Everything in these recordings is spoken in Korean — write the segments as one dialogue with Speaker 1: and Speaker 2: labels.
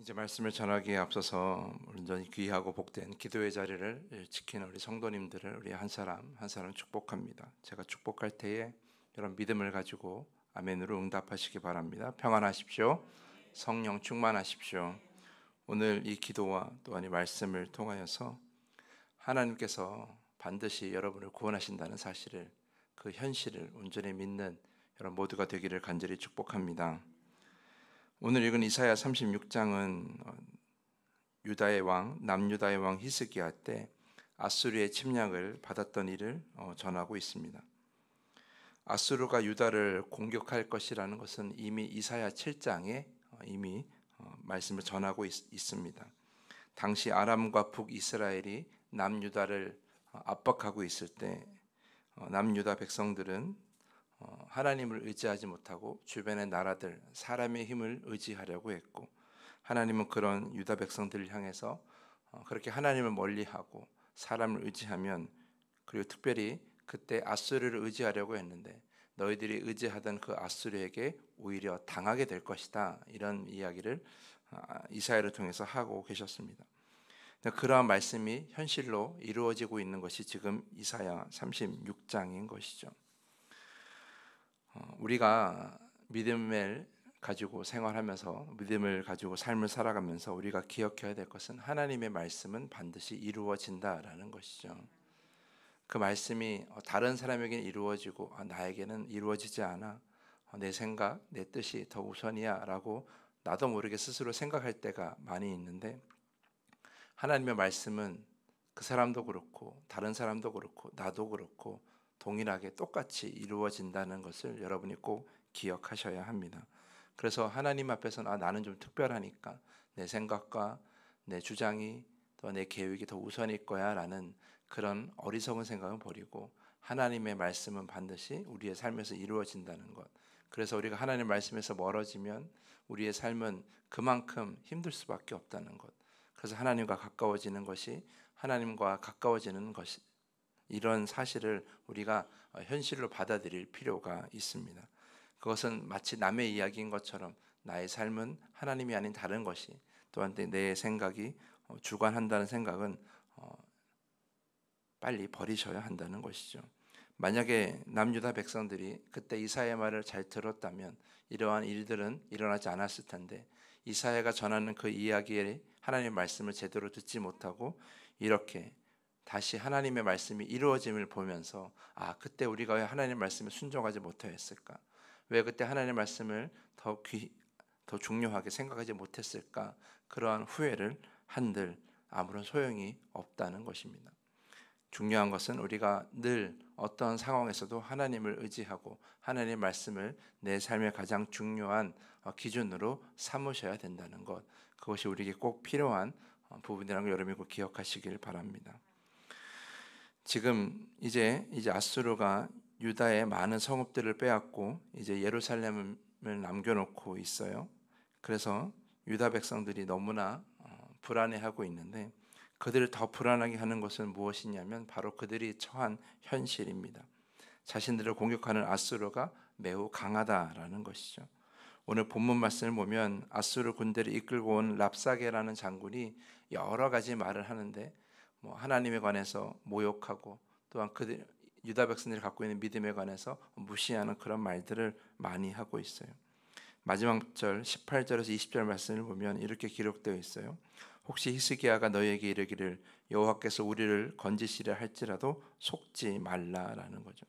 Speaker 1: 이제 말씀을 전하기에 앞서서 온전히 귀하고 복된 기도의 자리를 지키는 우리 성도님들을 우리 한 사람 한 사람 축복합니다. 제가 축복할 때에 여러분 믿음을 가지고 아멘으로 응답하시기 바랍니다. 평안하십시오. 성령 충만하십시오. 오늘 이 기도와 또한 이 말씀을 통하여서 하나님께서 반드시 여러분을 구원하신다는 사실을, 그 현실을 온전히 믿는 여러분 모두가 되기를 간절히 축복합니다. 오늘 읽은 이사야 36장은 유다의 왕, 남유다의 왕 히스기야 때 아수르의 침략을 받았던 일을 전하고 있습니다. 아수르가 유다를 공격할 것이라는 것은 이미 이사야 7장에 이미 말씀을 전하고 있습니다. 당시 아람과 북이스라엘이 남유다를 압박하고 있을 때 남유다 백성들은 하나님을 의지하지 못하고 주변의 나라들, 사람의 힘을 의지하려고 했고, 하나님은 그런 유다 백성들을 향해서 그렇게 하나님을 멀리하고 사람을 의지하면, 그리고 특별히 그때 아수르를 의지하려고 했는데 너희들이 의지하던 그 아수르에게 오히려 당하게 될 것이다, 이런 이야기를 이사야를 통해서 하고 계셨습니다. 그러한 말씀이 현실로 이루어지고 있는 것이 지금 이사야 36장인 것이죠. 우리가 믿음을 가지고 생활하면서, 믿음을 가지고 삶을 살아가면서 우리가 기억해야 될 것은 하나님의 말씀은 반드시 이루어진다라는 것이죠. 그 말씀이 다른 사람에게는 이루어지고 나에게는 이루어지지 않아, 내 생각, 내 뜻이 더 우선이야 라고 나도 모르게 스스로 생각할 때가 많이 있는데, 하나님의 말씀은 그 사람도 그렇고 다른 사람도 그렇고 나도 그렇고 동일하게 똑같이 이루어진다는 것을 여러분이 꼭 기억하셔야 합니다. 그래서 하나님 앞에서는 나는 좀 특별하니까 내 생각과 내 주장이 또 내 계획이 더 우선일 거야 라는 그런 어리석은 생각은 버리고, 하나님의 말씀은 반드시 우리의 삶에서 이루어진다는 것. 그래서 우리가 하나님의 말씀에서 멀어지면 우리의 삶은 그만큼 힘들 수밖에 없다는 것. 그래서 하나님과 가까워지는 것이 하나님과 가까워지는 것이, 이런 사실을 우리가 현실로 받아들일 필요가 있습니다. 그것은 마치 남의 이야기인 것처럼 나의 삶은 하나님이 아닌 다른 것이, 또한 내 생각이 주관한다는 생각은 빨리 버리셔야 한다는 것이죠. 만약에 남유다 백성들이 그때 이사야의 말을 잘 들었다면 이러한 일들은 일어나지 않았을 텐데, 이사야가 전하는 그 이야기에 하나님의 말씀을 제대로 듣지 못하고 이렇게 다시 하나님의 말씀이 이루어짐을 보면서 그때 우리가 왜 하나님의 말씀에 순종하지 못했을까? 왜 그때 하나님의 말씀을 더 중요하게 생각하지 못했을까? 그러한 후회를 한들 아무런 소용이 없다는 것입니다. 중요한 것은 우리가 늘 어떤 상황에서도 하나님을 의지하고 하나님의 말씀을 내 삶의 가장 중요한 기준으로 삼으셔야 된다는 것, 그것이 우리에게 꼭 필요한 부분이라는 걸 여러분이 꼭 기억하시길 바랍니다. 지금 이제 아수르가 유다의 많은 성읍들을 빼앗고 이제 예루살렘을 남겨놓고 있어요. 그래서 유다 백성들이 너무나 불안해하고 있는데, 그들을 더 불안하게 하는 것은 무엇이냐면 바로 그들이 처한 현실입니다. 자신들을 공격하는 아수르가 매우 강하다라는 것이죠. 오늘 본문 말씀을 보면 아수르 군대를 이끌고 온 랍사게라는 장군이 여러 가지 말을 하는데, 하나님에 관해서 모욕하고 또한 그들 유다 백성들이 갖고 있는 믿음에 관해서 무시하는 그런 말들을 많이 하고 있어요. 마지막 절 18절에서 20절 말씀을 보면 이렇게 기록되어 있어요. 혹시 히스기야가 너희에게 이르기를 여호와께서 우리를 건지시려 할지라도 속지 말라라는 거죠.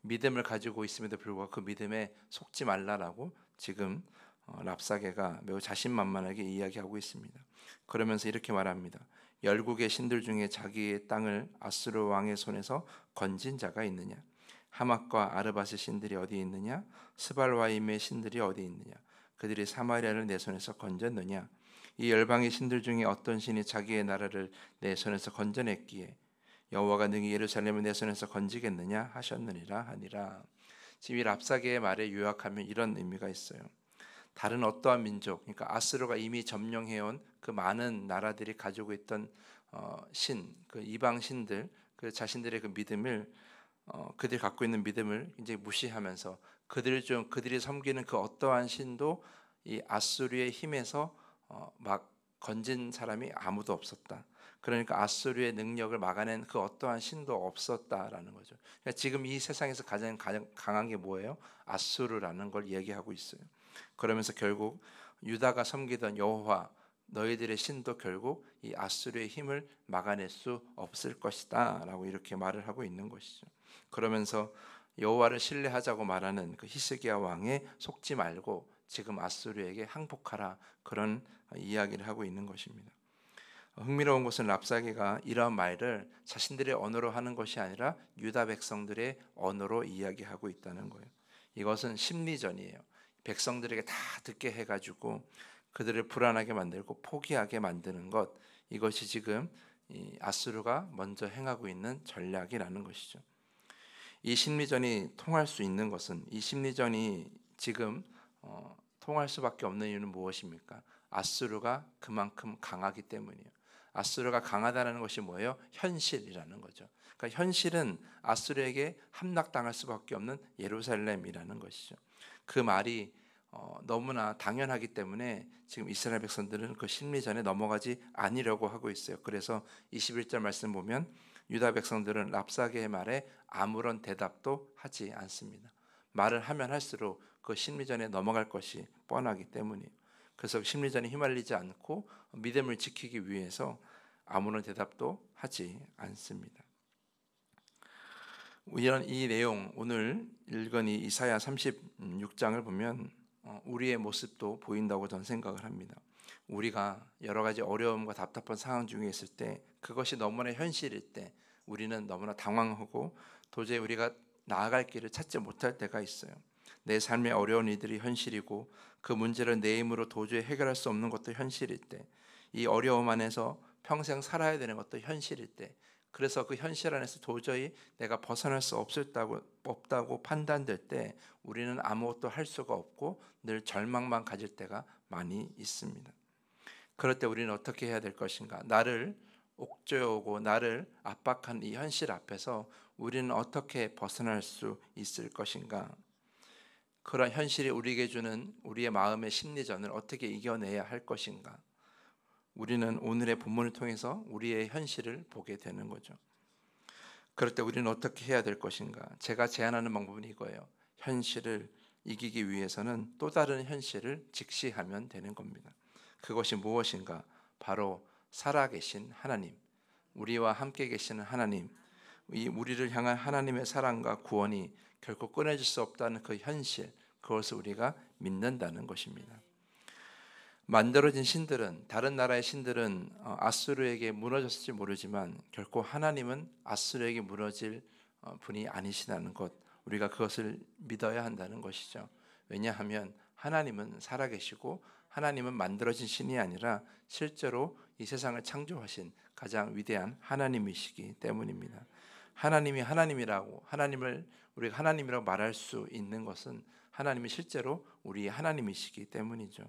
Speaker 1: 믿음을 가지고 있음에도 불구하고 그 믿음에 속지 말라라고 지금 랍사게가 매우 자신만만하게 이야기하고 있습니다. 그러면서 이렇게 말합니다. 열국의 신들 중에 자기의 땅을 아수르 왕의 손에서 건진 자가 있느냐? 하맛과 아르밧의 신들이 어디 있느냐? 스발와임의 신들이 어디 있느냐? 그들이 사마리아를 내 손에서 건졌느냐? 이 열방의 신들 중에 어떤 신이 자기의 나라를 내 손에서 건져냈기에 여호와가 능히 예루살렘을 내 손에서 건지겠느냐 하셨느니라 하니라. 지금 이 랍사게의 말에 요약하면 이런 의미가 있어요. 다른 어떠한 민족, 그러니까 아수르가 이미 점령해온 그 많은 나라들이 가지고 있던 그 이방 신들, 그 자신들의 그 믿음을 그들이 갖고 있는 믿음을 이제 무시하면서 그들이 섬기는 그 어떠한 신도 이 아수르의 힘에서 막 건진 사람이 아무도 없었다. 그러니까 아수르의 능력을 막아낸 그 어떠한 신도 없었다라는 거죠. 그러니까 지금 이 세상에서 가장 강한 게 뭐예요? 아수르라는 걸 얘기하고 있어요. 그러면서 결국 유다가 섬기던 여호와 너희들의 신도 결국 이 아수르의 힘을 막아낼 수 없을 것이다라고 이렇게 말을 하고 있는 것이죠. 그러면서 여호와를 신뢰하자고 말하는 그 히스기야 왕에 속지 말고 지금 아수르에게 항복하라, 그런 이야기를 하고 있는 것입니다. 흥미로운 것은 랍사게가 이러한 말을 자신들의 언어로 하는 것이 아니라 유다 백성들의 언어로 이야기하고 있다는 거예요. 이것은 심리전이에요. 백성들에게 다 듣게 해가지고 그들을 불안하게 만들고 포기하게 만드는 것, 이것이 지금 이 아수르가 먼저 행하고 있는 전략이라는 것이죠. 이 심리전이 통할 수 있는 것은, 이 심리전이 지금 통할 수밖에 없는 이유는 무엇입니까? 아수르가 그만큼 강하기 때문이에요. 아수르가 강하다는 것이 뭐예요? 현실이라는 거죠. 그러니까 현실은 아수르에게 함락당할 수밖에 없는 예루살렘이라는 것이죠. 그 말이 너무나 당연하기 때문에 지금 이스라엘 백성들은 그 심리전에 넘어가지 않으려고 하고 있어요. 그래서 21절 말씀 보면 유다 백성들은 랍사게의 말에 아무런 대답도 하지 않습니다. 말을 하면 할수록 그 심리전에 넘어갈 것이 뻔하기 때문이에요. 그래서 심리전에 휘말리지 않고 믿음을 지키기 위해서 아무런 대답도 하지 않습니다. 이런 이 내용, 오늘 읽은 이 이사야 36장을 보면 우리의 모습도 보인다고 저는 생각을 합니다. 우리가 여러 가지 어려움과 답답한 상황 중에 있을 때, 그것이 너무나 현실일 때 우리는 너무나 당황하고 도저히 우리가 나아갈 길을 찾지 못할 때가 있어요. 내 삶의 어려운 일들이 현실이고 그 문제를 내 힘으로 도저히 해결할 수 없는 것도 현실일 때, 이 어려움 안에서 평생 살아야 되는 것도 현실일 때, 그래서 그 현실 안에서 도저히 내가 벗어날 수 없다고 판단될 때 우리는 아무것도 할 수가 없고 늘 절망만 가질 때가 많이 있습니다. 그럴 때 우리는 어떻게 해야 될 것인가? 나를 옥죄어오고 나를 압박한 이 현실 앞에서 우리는 어떻게 벗어날 수 있을 것인가? 그런 현실이 우리에게 주는 우리의 마음의 심리전을 어떻게 이겨내야 할 것인가? 우리는 오늘의 본문을 통해서 우리의 현실을 보게 되는 거죠. 그럴 때 우리는 어떻게 해야 될 것인가? 제가 제안하는 방법은 이거예요. 현실을 이기기 위해서는 또 다른 현실을 직시하면 되는 겁니다. 그것이 무엇인가? 바로 살아계신 하나님, 우리와 함께 계시는 하나님, 이 우리를 향한 하나님의 사랑과 구원이 결코 끊어질 수 없다는 그 현실, 그것을 우리가 믿는다는 것입니다. 만들어진 신들은, 다른 나라의 신들은 아수르에게 무너졌을지 모르지만 결코 하나님은 아수르에게 무너질 분이 아니시다는 것, 우리가 그것을 믿어야 한다는 것이죠. 왜냐하면 하나님은 살아계시고 하나님은 만들어진 신이 아니라 실제로 이 세상을 창조하신 가장 위대한 하나님이시기 때문입니다. 하나님이 하나님이라고, 하나님을 우리가 하나님이라고 말할 수 있는 것은 하나님이 실제로 우리의 하나님이시기 때문이죠.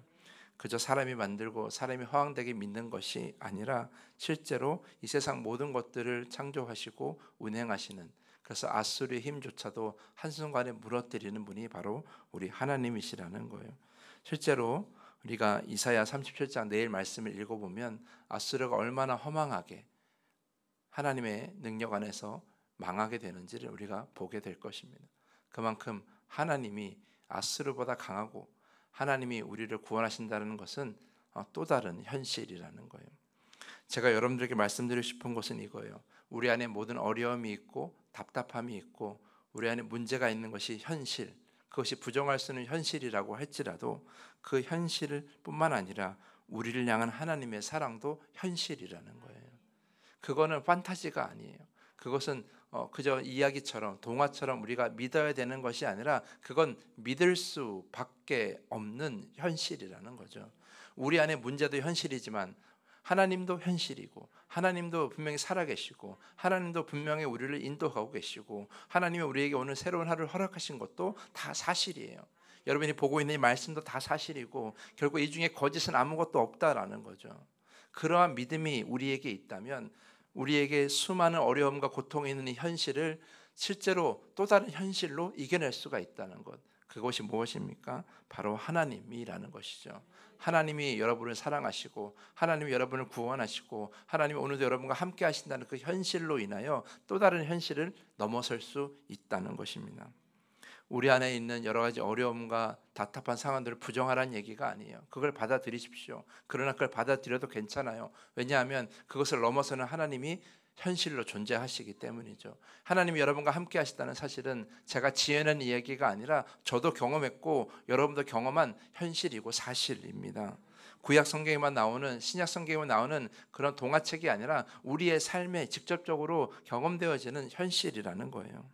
Speaker 1: 그저 사람이 만들고 사람이 허황되게 믿는 것이 아니라 실제로 이 세상 모든 것들을 창조하시고 운행하시는, 그래서 아수르의 힘조차도 한순간에 무너뜨리는 분이 바로 우리 하나님이시라는 거예요. 실제로 우리가 이사야 37장 내일 말씀을 읽어보면 아수르가 얼마나 허망하게 하나님의 능력 안에서 망하게 되는지를 우리가 보게 될 것입니다. 그만큼 하나님이 아수르보다 강하고 하나님이 우리를 구원하신다는 것은 또 다른 현실이라는 거예요. 제가 여러분들에게 말씀드리고 싶은 것은 이거예요. 우리 안에 모든 어려움이 있고 답답함이 있고 우리 안에 문제가 있는 것이 현실, 그것이 부정할 수 있는 현실이라고 할지라도 그 현실 뿐만 아니라 우리를 향한 하나님의 사랑도 현실이라는 거예요. 그거는 판타지가 아니에요. 그것은 그저 이야기처럼, 동화처럼 우리가 믿어야 되는 것이 아니라 그건 믿을 수밖에 없는 현실이라는 거죠. 우리 안에 문제도 현실이지만 하나님도 현실이고, 하나님도 분명히 살아계시고, 하나님도 분명히 우리를 인도하고 계시고, 하나님이 우리에게 오늘 새로운 하루를 허락하신 것도 다 사실이에요. 여러분이 보고 있는 이 말씀도 다 사실이고 결국 이 중에 거짓은 아무것도 없다라는 거죠. 그러한 믿음이 우리에게 있다면 우리에게 수많은 어려움과 고통이 있는 이 현실을 실제로 또 다른 현실로 이겨낼 수가 있다는 것, 그것이 무엇입니까? 바로 하나님이라는 것이죠. 하나님이 여러분을 사랑하시고 하나님이 여러분을 구원하시고 하나님이 오늘도 여러분과 함께 하신다는 그 현실로 인하여 또 다른 현실을 넘어설 수 있다는 것입니다. 우리 안에 있는 여러 가지 어려움과 답답한 상황들을 부정하라는 얘기가 아니에요. 그걸 받아들이십시오. 그러나 그걸 받아들여도 괜찮아요. 왜냐하면 그것을 넘어서는 하나님이 현실로 존재하시기 때문이죠. 하나님이 여러분과 함께 하시다는 사실은 제가 지어낸 이야기가 아니라 저도 경험했고 여러분도 경험한 현실이고 사실입니다. 구약 성경에만 나오는, 신약 성경에만 나오는 그런 동화책이 아니라 우리의 삶에 직접적으로 경험되어지는 현실이라는 거예요.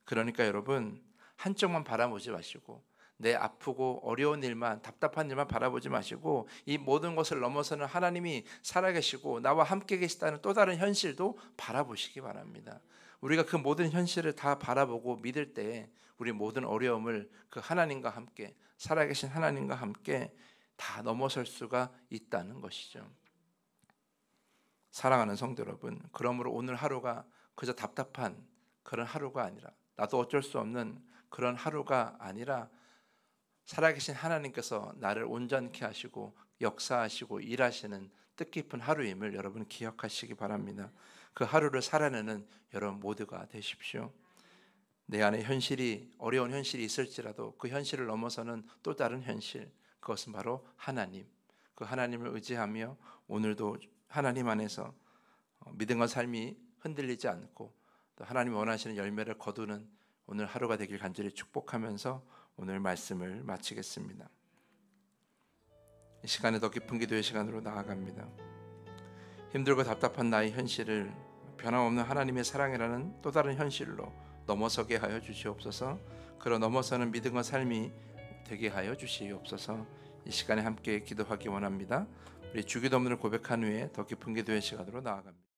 Speaker 1: 그러니까 여러분, 한쪽만 바라보지 마시고 내 아프고 어려운 일만, 답답한 일만 바라보지 마시고 이 모든 것을 넘어서는 하나님이 살아계시고 나와 함께 계시다는 또 다른 현실도 바라보시기 바랍니다. 우리가 그 모든 현실을 다 바라보고 믿을 때 우리 모든 어려움을 그 하나님과 함께, 살아계신 하나님과 함께 다 넘어설 수가 있다는 것이죠. 사랑하는 성도 여러분, 그러므로 오늘 하루가 그저 답답한 그런 하루가 아니라, 나도 어쩔 수 없는 그런 하루가 아니라 살아계신 하나님께서 나를 온전케 하시고 역사하시고 일하시는 뜻깊은 하루임을 여러분 기억하시기 바랍니다. 그 하루를 살아내는 여러분 모두가 되십시오. 내 안에 현실이, 어려운 현실이 있을지라도 그 현실을 넘어서는 또 다른 현실, 그것은 바로 하나님. 그 하나님을 의지하며 오늘도 하나님 안에서 믿음과 삶이 흔들리지 않고 또 하나님이 원하시는 열매를 거두는 오늘 하루가 되길 간절히 축복하면서 오늘 말씀을 마치겠습니다. 이 시간에 더 깊은 기도의 시간으로 나아갑니다. 힘들고 답답한 나의 현실을 변함없는 하나님의 사랑이라는 또 다른 현실로 넘어서게 하여 주시옵소서. 그런 넘어서는 믿음과 삶이 되게 하여 주시옵소서. 이 시간에 함께 기도하기 원합니다. 우리 주기도문을 고백한 후에 더 깊은 기도의 시간으로 나아갑니다.